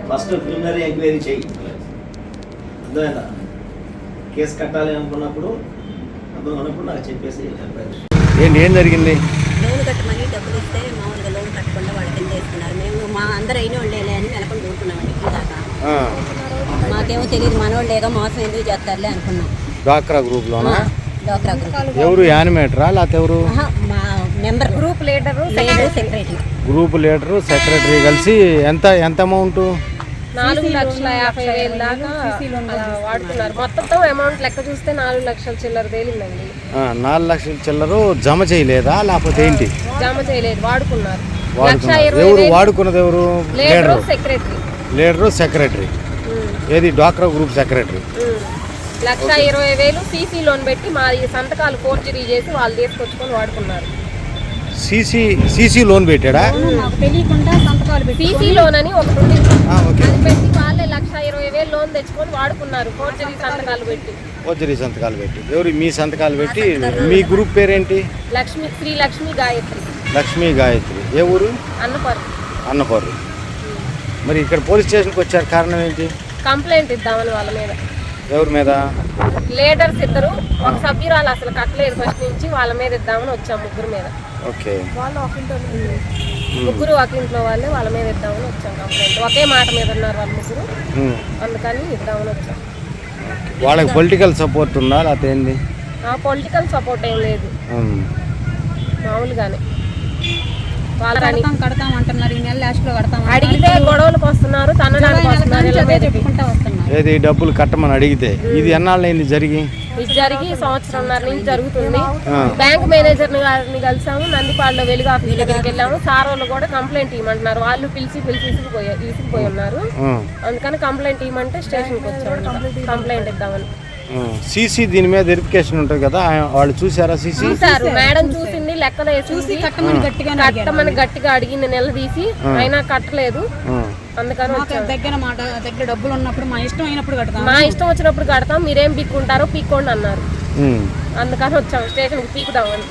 First preliminary enquiry చేయి. అర్థమైందా? Case కట్టాలి అనుకున్నప్పుడు నాకు చెప్పేసి ఏం జరిగింది? లోన్ కట్టమని డబ్బులు ఇస్తే మామూలుగా లోన్ కట్టకుండా వాళ్ళు కింద వేసుకున్నారు. మేము మా అందరూ అయిన వాళ్ళేలే అని నెలకొని కూడుకున్నామండి. ఇందాక మాకేమో తెలియదు, మనోళ్ళేగా మోసం ఎందుకు చేస్తారులే అనుకున్నాం. డ్వాక్రా గ్రూప్లోనా? డ్వాక్రా గ్రూప్. ఎవరు యానిమేటరా లేకపోతే ఎవరు? మా member, group leader, secretary. Group leader secretary కలిసి ఎంత అమౌంట్? 4,50,000 దాకా వాడుతున్నారు. మొత్తం అమౌంట్ లెక్క చూస్తే 4 లక్షల చిల్లర తేలిందండి. 4 లక్షల చిల్లరు జమ చేయలేదా లేకపోతే ఏంటి? జమ చేయలేదు, వాడుకున్నారు. ఎవరు వాడుకున్నది? ఎవరు? Leader, secretary. Leader secretary. ఏది? డ్వాక్రా గ్రూప్ సెక్రటరీ. 1,20,000 సీసీ లోన్ పెట్టి మా సంతకాలు ఫోర్జరీ చేసి వాళ్ళు తీసుకొచ్చుకొని వాడుకున్నారు. సీసీ లోన్ పెట్టాడా? తెలియకుండా సంతకాలు పెట్టి సీసీ లోన్ అని ఒకటి ఉంది, అది పెట్టి వాళ్ళే 1,20,000 లోన్ తెచ్చుకొని వాడుకున్నారు. ఫోర్జరీ సంతకాలు పెట్టి. ఎవరు? మీ సంతకాలు పెట్టి. మీ గ్రూప్ పేరేంటి? శ్రీ లక్ష్మి గాయత్రి. లక్ష్మీ గాయత్రి. ఏ ఊరు? అన్నపర్రు. మరి ఇక్కడ పోలీస్ స్టేషన్కి వచ్చారు, కారణం ఏంటి? కంప్లైంట్ ఇద్దామని వాళ్ళ మీద. ఎవరి మీద? లీడర్స్ ఇద్దరు, ఒక సభ్యురాలు అసలు కట్టలేదు ఫస్ట్ నుంచి, వాళ్ళ మీద ఇద్దామని వచ్చాం. ముగ్గురు మీద. ఓకే. ముగ్గురు ఒక ఇంట్లో వాళ్ళే, వాళ్ళ మీద ఇద్దామని వచ్చాం కంప్లైంట్. ఒకే మాట మీద ఉన్నారు వాళ్ళు ముగ్గురు, అందుకని ఇద్దామని వచ్చాం. వాళ్ళకి పొలిటికల్ సపోర్ట్ ఉందా లేకపోతే ఏంది? పొలిటికల్ సపోర్ట్ ఏం లేదు, మామూలుగానే. కడతాం అంటున్నారు. ఈ నెల లాస్ట్ లో కడతాం అడిగితే గొడవలకు వస్తున్నారు, తనడానికి వస్తున్నారు. ఏది? డబ్బులు కట్టమని అడిగితే. ఇది ఎన్నాళ్ళైంది జరిగి? ఇది జరిగి 1.5 సంవత్సరం నుంచి జరుగుతుంది. బ్యాంక్ మేనేజర్ గారిని కలిసాము, నందిపాడులో వెలుగు ఆఫీస్ దగ్గరికి వెళ్ళాము. సార్ వాళ్ళు కూడా కంప్లైంట్ ఇవ్వమంటున్నారు. వాళ్ళు పిలిచి ఇసిగిపోయి ఉన్నారు. అందుకని కంప్లైంట్ ఇవ్వమంటే స్టేషన్కి వచ్చాము కంప్లైంట్ ఇద్దామని. సీసీ దీని మీద వెరిఫికేషన్ ఉంటుంది కదా, వాళ్ళు చూసారా? సీసీ చూసారు, మేడం చూసింది, లెక్కలు చూసి కట్టమని గట్టిగా అడిగింది, నిలదీసి అయినా కట్టలేదు. అందుకని దగ్గర డబ్బులు ఉన్నప్పుడు మా ఇష్టం అయినప్పుడు కడతాం, మా ఇష్టం వచ్చినప్పుడు కడతాం, మీరేం పీక్కుంటారో పీక్కోండి అన్నారు. అందుకని వచ్చాము స్టేషన్కి పీకుదామని.